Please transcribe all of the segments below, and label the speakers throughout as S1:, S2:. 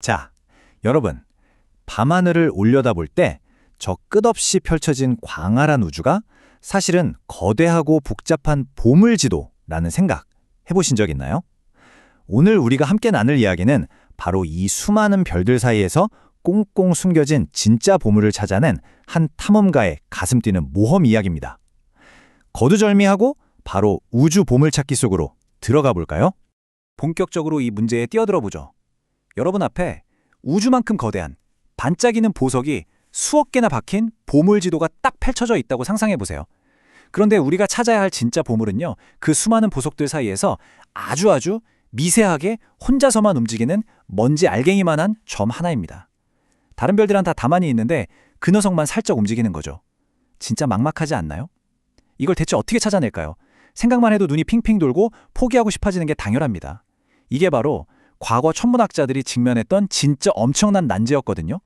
S1: 자, 여러분, 밤하늘을 올려다볼 때 저 끝없이 펼쳐진 광활한 우주가 사실은 거대하고 복잡한 보물지도라는 생각 해보신 적 있나요? 오늘 우리가 함께 나눌 이야기는 바로 이 수많은 별들 사이에서 꽁꽁 숨겨진 진짜 보물을 찾아낸 한 탐험가의 가슴 뛰는 모험 이야기입니다. 거두절미하고 바로 우주 보물찾기 속으로 들어가 볼까요? 본격적으로 이 문제에 뛰어들어 보죠. 여러분 앞에 우주만큼 거대한 반짝이는 보석이 수억 개나 박힌 보물지도가 딱 펼쳐져 있다고 상상해 보세요. 그런데 우리가 찾아야 할 진짜 보물은요, 그 수많은 보석들 사이에서 아주 미세하게 혼자서만 움직이는 먼지 알갱이만한 점 하나입니다. 다른 별들은 다 다만이 있는데 그 녀석만 살짝 움직이는 거죠. 진짜 막막하지 않나요? 이걸 대체 어떻게 찾아낼까요? 생각만 해도 눈이 핑핑 돌고 포기하고 싶어지는 게 당연합니다. 이게 바로 과거 천문학자들이 직면했던 진짜 엄청난 난제였거든요.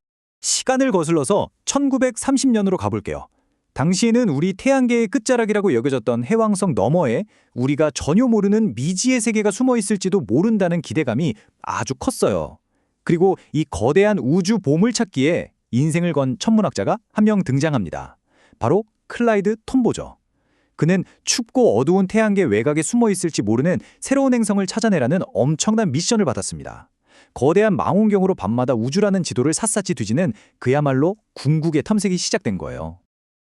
S1: 시간을 거슬러서 1930년으로 가볼게요. 당시에는 우리 태양계의 끝자락이라고 여겨졌던 해왕성 너머에 우리가 전혀 모르는 미지의 세계가 숨어 있을지도 모른다는 기대감이 아주 컸어요. 그리고 이 거대한 우주 보물찾기에 인생을 건 천문학자가 한 명 등장합니다. 바로 클라이드 톰보죠. 그는 춥고 어두운 태양계 외곽에 숨어 있을지 모르는 새로운 행성을 찾아내라는 엄청난 미션을 받았습니다. 거대한 망원경으로 밤마다 우주라는 지도를 샅샅이 뒤지는 그야말로 궁극의 탐색이 시작된 거예요.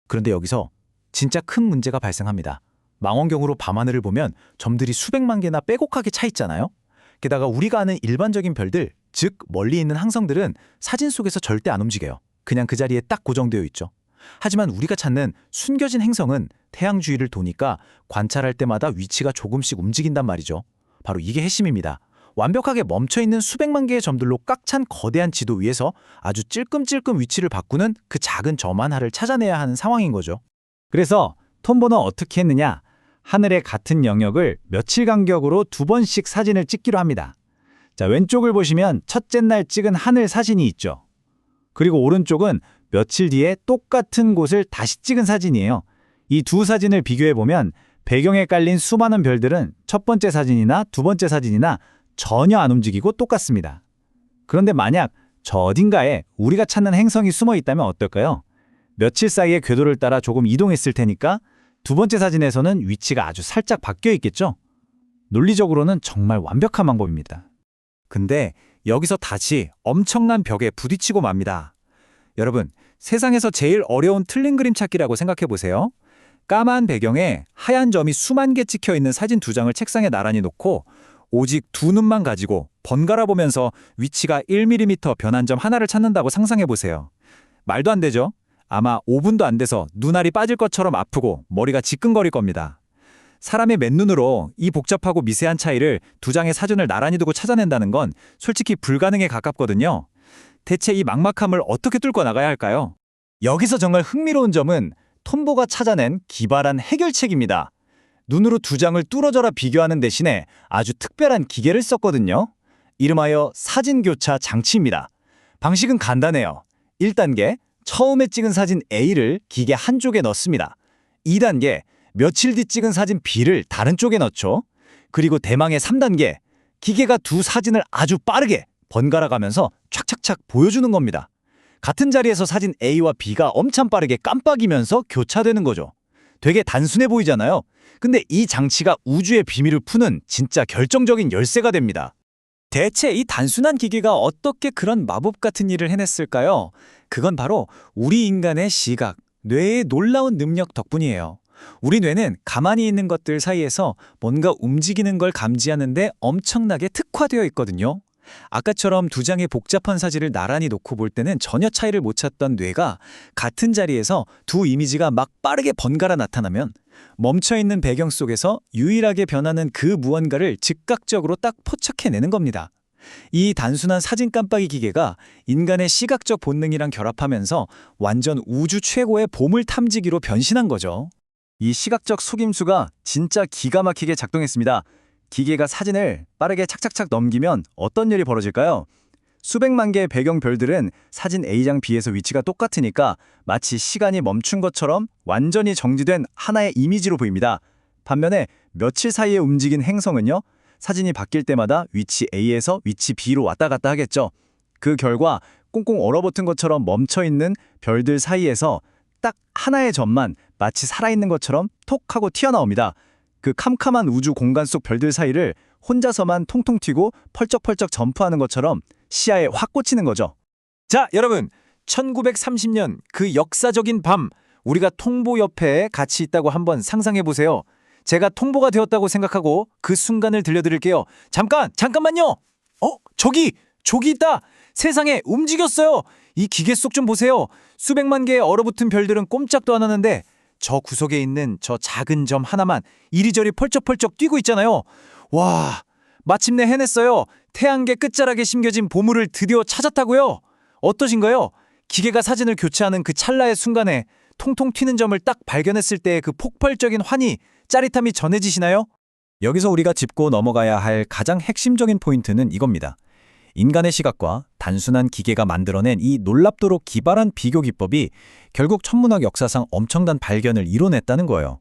S1: 그런데 여기서 진짜 큰 문제가 발생합니다. 망원경으로 밤하늘을 보면 점들이 수백만 개나 빼곡하게 차 있잖아요. 게다가 우리가 아는 일반적인 별들, 즉 멀리 있는 항성들은 사진 속에서 절대 안 움직여요. 그냥 그 자리에 딱 고정되어 있죠. 하지만 우리가 찾는 숨겨진 행성은 태양 주위를 도니까 관찰할 때마다 위치가 조금씩 움직인단 말이죠. 바로 이게 핵심입니다. 완벽하게 멈춰있는 수백만 개의 점들로 꽉 찬 거대한 지도 위에서 아주 찔끔찔끔 위치를 바꾸는 그 작은 점 하나를 찾아내야 하는 상황인 거죠. 그래서 톰보는 어떻게 했느냐? 하늘의 같은 영역을 며칠 간격으로 2번씩 사진을 찍기로 합니다. 자, 왼쪽을 보시면 첫째 날 찍은 하늘 사진이 있죠. 그리고 오른쪽은 며칠 뒤에 똑같은 곳을 다시 찍은 사진이에요. 이 두 사진을 비교해보면 배경에 깔린 수많은 별들은 첫 번째 사진이나 두 번째 사진이나 전혀 안 움직이고 똑같습니다. 그런데 만약 저 어딘가에 우리가 찾는 행성이 숨어 있다면 어떨까요? 며칠 사이에 궤도를 따라 조금 이동했을 테니까 두 번째 사진에서는 위치가 아주 살짝 바뀌어 있겠죠? 논리적으로는 정말 완벽한 방법입니다. 근데 여기서 다시 엄청난 벽에 부딪히고 맙니다. 여러분, 세상에서 제일 어려운 틀린 그림 찾기라고 생각해 보세요. 까만 배경에 하얀 점이 수만 개 찍혀 있는 사진 2장을 책상에 나란히 놓고 오직 두 눈만 가지고 번갈아 보면서 위치가 1mm 변한 점 하나를 찾는다고 상상해 보세요. 말도 안 되죠? 아마 5분도 안 돼서 눈알이 빠질 것처럼 아프고 머리가 지끈거릴 겁니다. 사람의 맨눈으로 이 복잡하고 미세한 차이를 2장의 사진을 나란히 두고 찾아낸다는 건 솔직히 불가능에 가깝거든요. 대체 이 막막함을 어떻게 뚫고 나가야 할까요? 여기서 정말 흥미로운 점은 톰보가 찾아낸 기발한 해결책입니다. 눈으로 2장을 뚫어져라 비교하는 대신에 아주 특별한 기계를 썼거든요. 이름하여 사진교차 장치입니다. 방식은 간단해요. 1단계, 처음에 찍은 사진 A를 기계 한쪽에 넣습니다. 2단계, 며칠 뒤 찍은 사진 B를 다른 쪽에 넣죠. 그리고 대망의 3단계, 기계가 두 사진을 아주 빠르게 번갈아 가면서 착착착 보여주는 겁니다. 같은 자리에서 사진 A와 B가 엄청 빠르게 깜빡이면서 교차되는 거죠. 되게 단순해 보이잖아요. 근데 이 장치가 우주의 비밀을 푸는 진짜 결정적인 열쇠가 됩니다. 대체 이 단순한 기계가 어떻게 그런 마법 같은 일을 해냈을까요? 그건 바로 우리 인간의 시각, 뇌의 놀라운 능력 덕분이에요. 우리 뇌는 가만히 있는 것들 사이에서 뭔가 움직이는 걸 감지하는데 엄청나게 특화되어 있거든요. 아까처럼 2장의 복잡한 사진을 나란히 놓고 볼 때는 전혀 차이를 못 찾던 뇌가 같은 자리에서 두 이미지가 막 빠르게 번갈아 나타나면 멈춰있는 배경 속에서 유일하게 변하는 그 무언가를 즉각적으로 딱 포착해내는 겁니다. 이 단순한 사진 깜빡이 기계가 인간의 시각적 본능이랑 결합하면서 완전 우주 최고의 보물 탐지기로 변신한 거죠. 이 시각적 속임수가 진짜 기가 막히게 작동했습니다. 기계가 사진을 빠르게 착착착 넘기면 어떤 일이 벌어질까요? 수백만 개의 배경 별들은 사진 A장 B에서 위치가 똑같으니까 마치 시간이 멈춘 것처럼 완전히 정지된 하나의 이미지로 보입니다. 반면에 며칠 사이에 움직인 행성은요, 사진이 바뀔 때마다 위치 A에서 위치 B로 왔다 갔다 하겠죠.
S2: 그 결과 꽁꽁 얼어붙은 것처럼 멈춰있는 별들 사이에서 딱 하나의 점만 마치 살아있는 것처럼 톡 하고 튀어나옵니다. 그 캄캄한 우주 공간 속 별들 사이를 혼자서만 통통 튀고 펄쩍펄쩍 점프하는 것처럼 시야에 확 꽂히는 거죠.
S3: 자, 여러분, 1930년 그 역사적인 밤, 우리가 통보 옆에 같이 있다고 한번 상상해 보세요. 제가 통보가 되었다고 생각하고 그 순간을 들려드릴게요. 잠깐만요. 저기 있다. 세상에 움직였어요. 이 기계 속 좀 보세요. 수백만 개의 얼어붙은 별들은 꼼짝도 안 하는데 저 구석에 있는 저 작은 점 하나만 이리저리 펄쩍펄쩍 뛰고 있잖아요. 와, 마침내 해냈어요. 태양계 끝자락에 심겨진 보물을 드디어 찾았다고요. 어떠신가요? 기계가 사진을 교체하는 그 찰나의 순간에 통통 튀는 점을 딱 발견했을 때의 그 폭발적인 환희, 짜릿함이 전해지시나요?
S1: 여기서 우리가 짚고 넘어가야 할 가장 핵심적인 포인트는 이겁니다. 인간의 시각과 단순한 기계가 만들어낸 이 놀랍도록 기발한 비교 기법이 결국 천문학 역사상 엄청난 발견을 이뤄냈다는 거예요.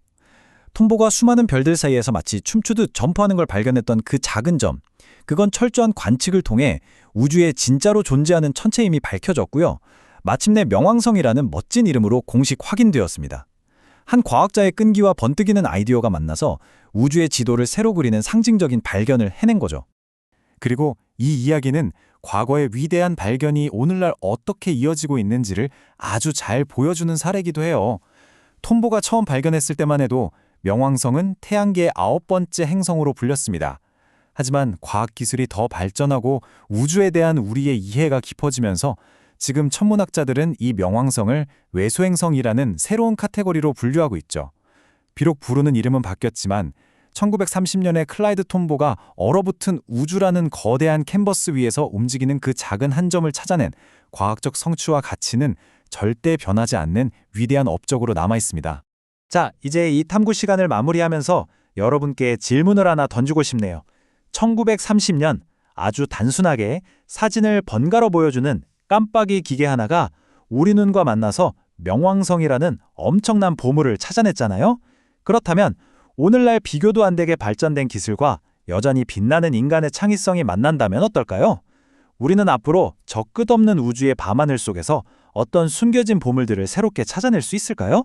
S1: 통보가 수많은 별들 사이에서 마치 춤추듯 점프하는 걸 발견했던 그 작은 점, 그건 철저한 관측을 통해 우주에 진짜로 존재하는 천체임이 밝혀졌고요. 마침내 명왕성이라는 멋진 이름으로 공식 확인되었습니다. 한 과학자의 끈기와 번뜩이는 아이디어가 만나서 우주의 지도를 새로 그리는 상징적인 발견을 해낸 거죠. 그리고 이 이야기는 과거의 위대한 발견이 오늘날 어떻게 이어지고 있는지를 아주 잘 보여주는 사례이기도 해요. 톰보가 처음 발견했을 때만 해도 명왕성은 태양계의 9번째 행성으로 불렸습니다. 하지만 과학기술이 더 발전하고 우주에 대한 우리의 이해가 깊어지면서 지금 천문학자들은 이 명왕성을 외소행성이라는 새로운 카테고리로 분류하고 있죠. 비록 부르는 이름은 바뀌었지만 1930년에 클라이드 톰보가 얼어붙은 우주라는 거대한 캔버스 위에서 움직이는 그 작은 한 점을 찾아낸 과학적 성취와 가치는 절대 변하지 않는 위대한 업적으로 남아있습니다.
S3: 자, 이제 이 탐구 시간을 마무리하면서 여러분께 질문을 하나 던지고 싶네요. 1930년 아주 단순하게 사진을 번갈아 보여주는 깜빡이 기계 하나가 우리 눈과 만나서 명왕성이라는 엄청난 보물을 찾아냈잖아요. 그렇다면 오늘날 비교도 안 되게 발전된 기술과 여전히 빛나는 인간의 창의성이 만난다면 어떨까요? 우리는 앞으로 저 끝없는 우주의 밤하늘 속에서 어떤 숨겨진 보물들을 새롭게 찾아낼 수 있을까요?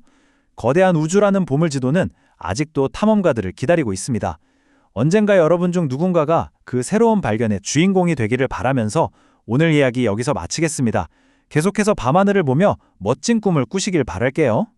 S3: 거대한 우주라는 보물지도는 아직도 탐험가들을 기다리고 있습니다. 언젠가 여러분 중 누군가가 그 새로운 발견의 주인공이 되기를 바라면서 오늘 이야기 여기서 마치겠습니다. 계속해서 밤하늘을 보며 멋진 꿈을 꾸시길 바랄게요.